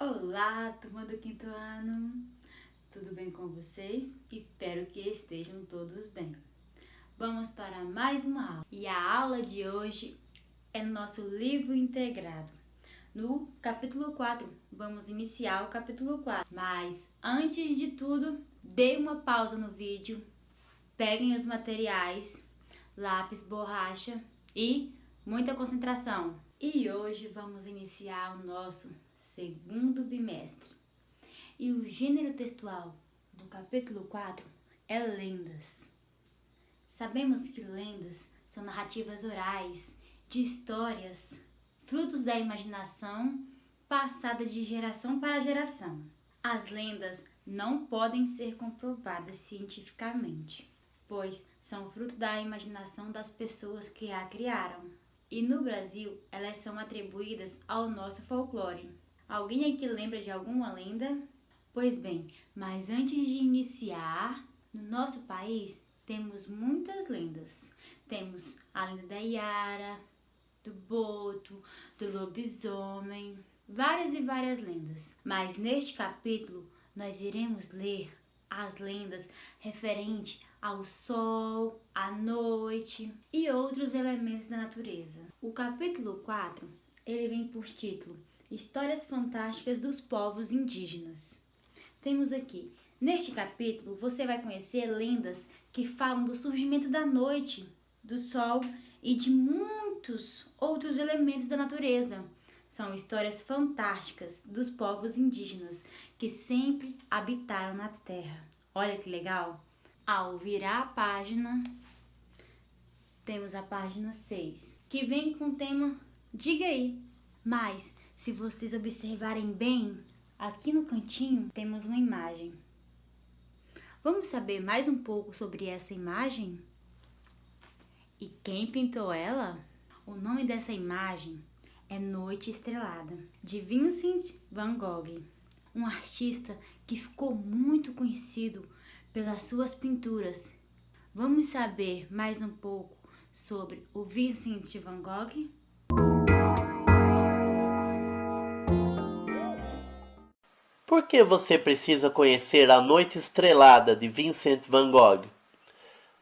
Olá, turma do quinto ano! Tudo bem com vocês? Espero que estejam todos bem. Vamos para mais uma aula. E a aula de hoje é nosso livro integrado. No capítulo 4, vamos iniciar o capítulo 4. Mas, antes de tudo, dê uma pausa no vídeo, peguem os materiais, lápis, borracha e muita concentração. E hoje vamos iniciar o nosso segundo bimestre. E o gênero textual do capítulo 4 é lendas. Sabemos que lendas são narrativas orais de histórias, frutos da imaginação passada de geração para geração. As lendas não podem ser comprovadas cientificamente, pois são fruto da imaginação das pessoas que a criaram. E no Brasil, elas são atribuídas ao nosso folclore. Alguém aqui lembra de alguma lenda? Pois bem, mas antes de iniciar, no nosso país temos muitas lendas. Temos a lenda da Iara, do Boto, do lobisomem, várias e várias lendas. Mas neste capítulo nós iremos ler as lendas referentes ao sol, à noite e outros elementos da natureza. O capítulo 4, ele vem por título Histórias Fantásticas dos Povos Indígenas. Temos aqui, neste capítulo, você vai conhecer lendas que falam do surgimento da noite, do sol e de muitos outros elementos da natureza. São histórias fantásticas dos povos indígenas que sempre habitaram na Terra. Olha que legal! Ao virar a página, temos a página 6, que vem com o tema Diga aí. Mas, se vocês observarem bem, aqui no cantinho temos uma imagem. Vamos saber mais um pouco sobre essa imagem? E quem pintou ela? O nome dessa imagem é Noite Estrelada, de Vincent van Gogh, um artista que ficou muito conhecido pelas suas pinturas. Vamos saber mais um pouco sobre o Vincent van Gogh? Por que você precisa conhecer A Noite Estrelada, de Vincent van Gogh?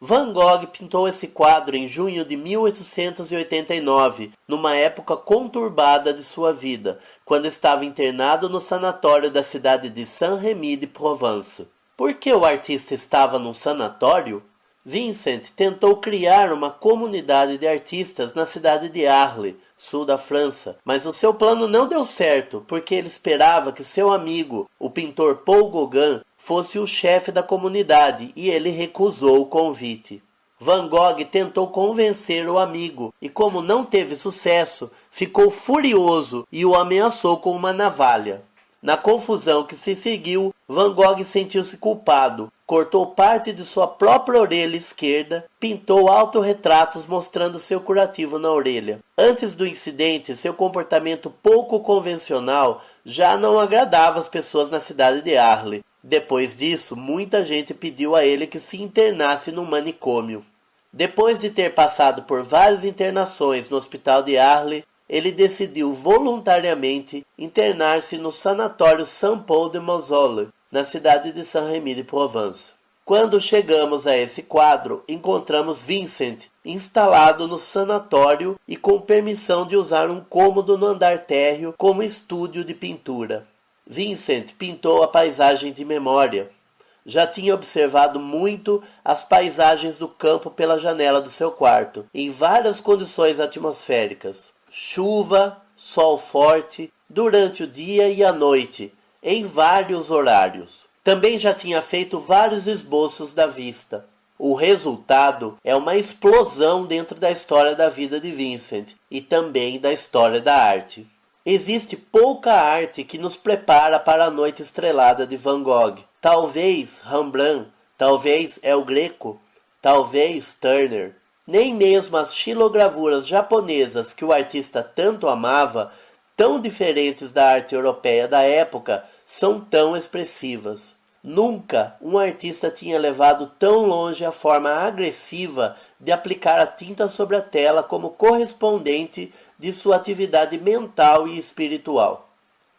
Van Gogh pintou esse quadro em junho de 1889, numa época conturbada de sua vida, quando estava internado no sanatório da cidade de Saint-Rémy-de-Provence. Por que o artista estava num sanatório? Vincent tentou criar uma comunidade de artistas na cidade de Arles, sul da França, mas o seu plano não deu certo, porque ele esperava que seu amigo, o pintor Paul Gauguin, fosse o chefe da comunidade, e ele recusou o convite. Van Gogh tentou convencer o amigo, e como não teve sucesso, ficou furioso e o ameaçou com uma navalha. Na confusão que se seguiu, Van Gogh sentiu-se culpado, cortou parte de sua própria orelha esquerda, pintou autorretratos mostrando seu curativo na orelha. Antes do incidente, seu comportamento pouco convencional já não agradava as pessoas na cidade de Arles. Depois disso, muita gente pediu a ele que se internasse num manicômio. Depois de ter passado por várias internações no hospital de Arles, ele decidiu voluntariamente internar-se no sanatório Saint-Paul-de-Moselle, na cidade de Saint-Rémy-de-Provence. Quando chegamos a esse quadro, encontramos Vincent instalado no sanatório e com permissão de usar um cômodo no andar térreo como estúdio de pintura. Vincent pintou a paisagem de memória. Já tinha observado muito as paisagens do campo pela janela do seu quarto, em várias condições atmosféricas. Chuva, sol forte, durante o dia e a noite, em vários horários. Também já tinha feito vários esboços da vista. O resultado é uma explosão dentro da história da vida de Vincent e também da história da arte. Existe pouca arte que nos prepara para a Noite Estrelada de Van Gogh. Talvez Rembrandt, talvez El Greco, talvez Turner. Nem mesmo as xilogravuras japonesas que o artista tanto amava, tão diferentes da arte europeia da época, são tão expressivas. Nunca um artista tinha levado tão longe a forma agressiva de aplicar a tinta sobre a tela como correspondente de sua atividade mental e espiritual.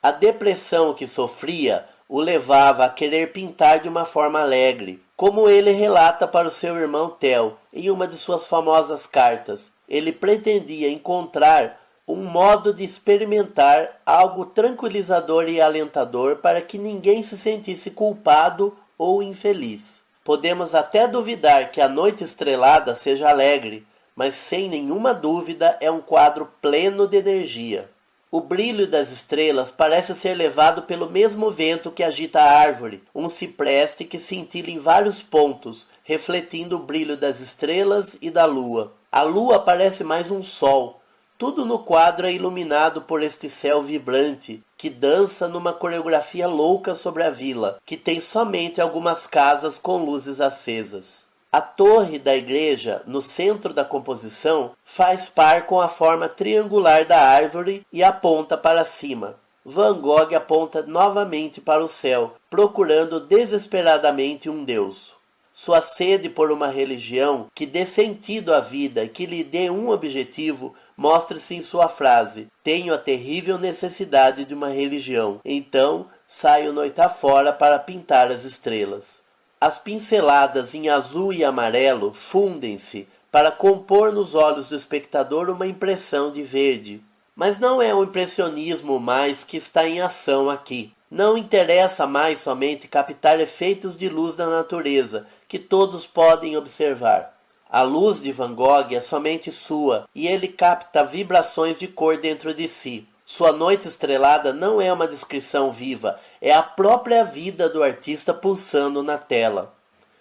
A depressão que sofria o levava a querer pintar de uma forma alegre, como ele relata para o seu irmão Theo em uma de suas famosas cartas. Ele pretendia encontrar um modo de experimentar algo tranquilizador e alentador para que ninguém se sentisse culpado ou infeliz. Podemos até duvidar que a noite estrelada seja alegre, mas sem nenhuma dúvida é um quadro pleno de energia. O brilho das estrelas parece ser levado pelo mesmo vento que agita a árvore, um cipreste que cintila em vários pontos, refletindo o brilho das estrelas e da lua. A lua parece mais um sol. Tudo no quadro é iluminado por este céu vibrante, que dança numa coreografia louca sobre a vila, que tem somente algumas casas com luzes acesas. A torre da igreja, no centro da composição, faz par com a forma triangular da árvore e aponta para cima. Van Gogh aponta novamente para o céu, procurando desesperadamente um Deus. Sua sede por uma religião que dê sentido à vida e que lhe dê um objetivo mostra-se em sua frase: "Tenho a terrível necessidade de uma religião, então saio noite afora para pintar as estrelas." As pinceladas em azul e amarelo fundem-se para compor nos olhos do espectador uma impressão de verde. Mas não é o impressionismo mais que está em ação aqui. Não interessa mais somente captar efeitos de luz da natureza, que todos podem observar. A luz de Van Gogh é somente sua, e ele capta vibrações de cor dentro de si. Sua noite estrelada não é uma descrição viva, é a própria vida do artista pulsando na tela.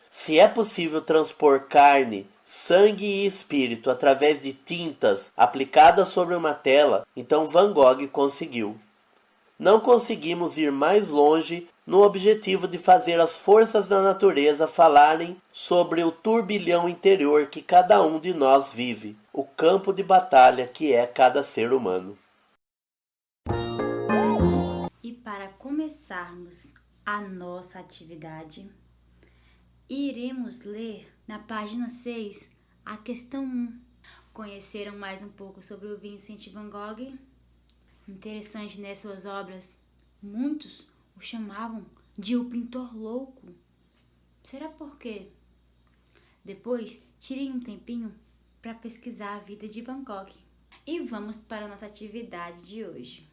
Se é possível transpor carne, sangue e espírito através de tintas aplicadas sobre uma tela, então Van Gogh conseguiu. Não conseguimos ir mais longe no objetivo de fazer as forças da natureza falarem sobre o turbilhão interior que cada um de nós vive, o campo de batalha que é cada ser humano. E para começarmos a nossa atividade, iremos ler na página 6 a questão 1. Conheceram mais um pouco sobre o Vincent van Gogh? Interessante, né? Suas obras, muitos o chamavam de o pintor louco. Será por quê? Depois, tirem um tempinho para pesquisar a vida de Van Gogh. E vamos para a nossa atividade de hoje.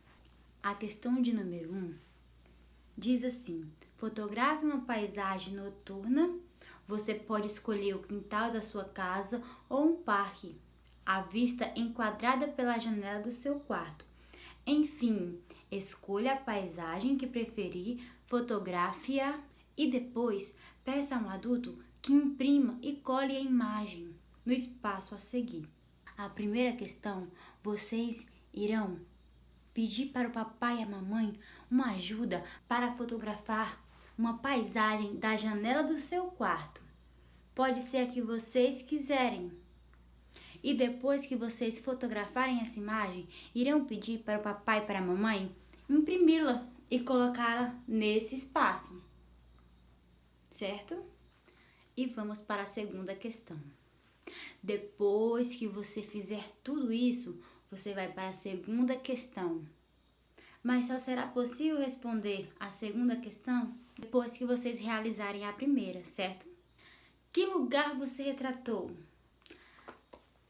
A questão de número 1 diz assim: fotografe uma paisagem noturna. Você pode escolher o quintal da sua casa ou um parque. A vista enquadrada pela janela do seu quarto. Enfim, escolha a paisagem que preferir, fotografe-a e depois peça a um adulto que imprima e cole a imagem no espaço a seguir. A primeira questão, vocês irão pedir para o papai e a mamãe uma ajuda para fotografar uma paisagem da janela do seu quarto. Pode ser a que vocês quiserem. E depois que vocês fotografarem essa imagem, irão pedir para o papai e para a mamãe imprimi-la e colocá-la nesse espaço. Certo? E vamos para a segunda questão. Depois que você fizer tudo isso, você vai para a segunda questão. Mas só será possível responder a segunda questão depois que vocês realizarem a primeira, certo? Que lugar você retratou?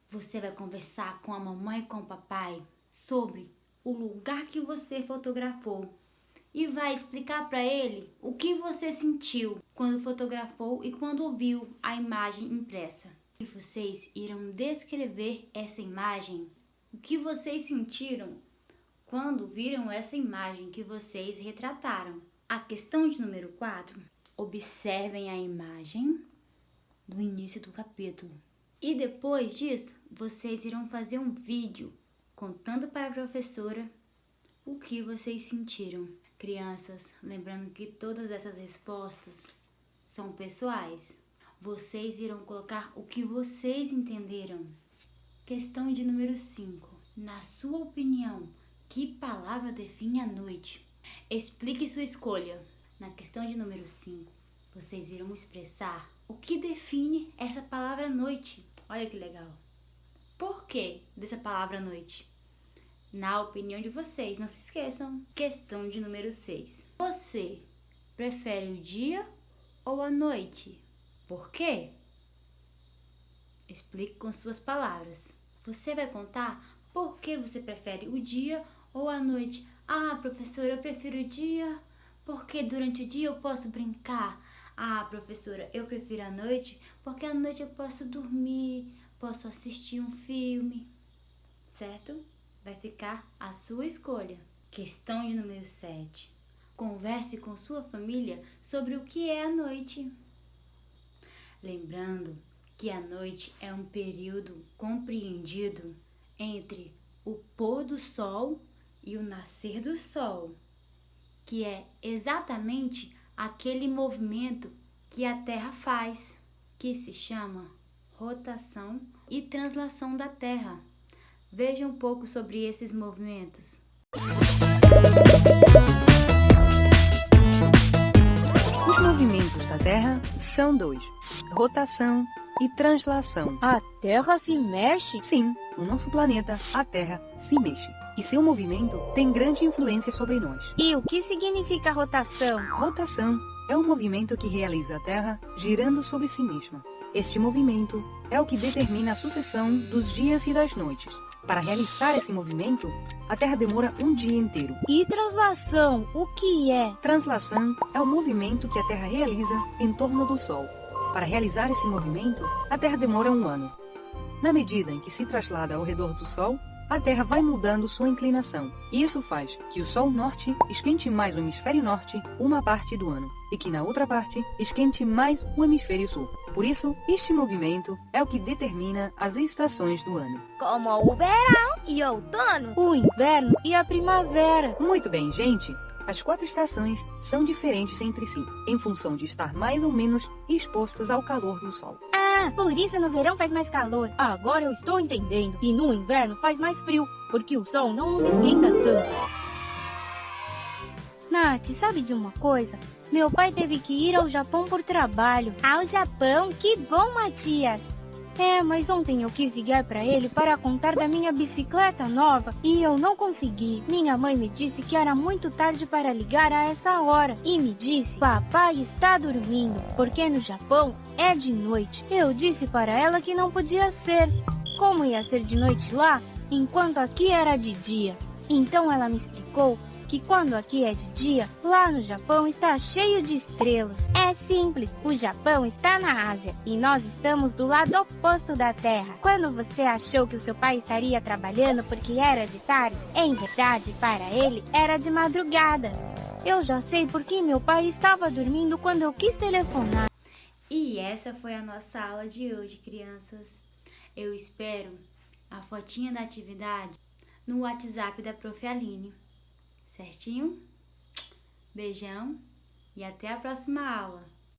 Você vai conversar com a mamãe e com o papai sobre o lugar que você fotografou e vai explicar para ele o que você sentiu quando fotografou e quando viu a imagem impressa. E vocês irão descrever essa imagem, o que vocês sentiram quando viram essa imagem que vocês retrataram. A questão de número 4, observem a imagem do início do capítulo. E depois disso, vocês irão fazer um vídeo contando para a professora o que vocês sentiram. Crianças, lembrando que todas essas respostas são pessoais. Vocês irão colocar o que vocês entenderam. Questão de número 5. Na sua opinião, que palavra define a noite? Explique sua escolha. Na questão de número 5, vocês irão expressar o que define essa palavra noite. Olha que legal. Por que dessa palavra noite? na opinião de vocês. Não se esqueçam. Questão de número 6. Você prefere o dia ou a noite? Por quê? Explique com suas palavras. Você vai contar por que você prefere o dia ou a noite. Ah, professora, eu prefiro o dia porque durante o dia eu posso brincar. Ah, professora, eu prefiro a noite porque à noite eu posso dormir, posso assistir um filme. Certo? Vai ficar a sua escolha. Questão de número 7. Converse com sua família sobre o que é a noite. Lembrando que a noite é um período compreendido entre o pôr do sol e o nascer do sol, que é exatamente aquele movimento que a Terra faz, que se chama rotação e translação da Terra. Veja um pouco sobre esses movimentos. Os movimentos da Terra são 2: rotação e translação. A Terra se mexe? Sim, o nosso planeta, a Terra, se mexe. E seu movimento tem grande influência sobre nós. E o que significa rotação? Rotação é o movimento que realiza a Terra girando sobre si mesma. Este movimento é o que determina a sucessão dos dias e das noites. Para realizar esse movimento, a Terra demora um dia inteiro. E translação, o que é? Translação é o movimento que a Terra realiza em torno do Sol. Para realizar esse movimento, a Terra demora 1 ano. Na medida em que se traslada ao redor do Sol, a Terra vai mudando sua inclinação. E isso faz que o Sol Norte esquente mais o hemisfério norte uma parte do ano, e que na outra parte esquente mais o hemisfério sul. Por isso, este movimento é o que determina as estações do ano. Como o verão e outono, o inverno e a primavera. Muito bem, gente. As 4 estações são diferentes entre si, em função de estar mais ou menos expostas ao calor do Sol. Ah, por isso no verão faz mais calor. Agora eu estou entendendo. E no inverno faz mais frio, porque o sol não nos esquenta tanto. Nath, sabe de uma coisa? Meu pai teve que ir ao Japão por trabalho. Ao Japão? Que bom, Matias! É, mas ontem eu quis ligar para ele para contar da minha bicicleta nova e eu não consegui. Minha mãe me disse que era muito tarde para ligar a essa hora e me disse: papai está dormindo, porque no Japão é de noite. Eu disse para ela que não podia ser. Como ia ser de noite lá, enquanto aqui era de dia? Então ela me explicou que quando aqui é de dia, lá no Japão está cheio de estrelas. É simples, o Japão está na Ásia e nós estamos do lado oposto da Terra. Quando você achou que o seu pai estaria trabalhando porque era de tarde, em verdade, para ele, era de madrugada. Eu já sei porque meu pai estava dormindo quando eu quis telefonar. E essa foi a nossa aula de hoje, crianças. Eu espero a fotinha da atividade no WhatsApp da Prof. Aline. Certinho? Beijão e até a próxima aula.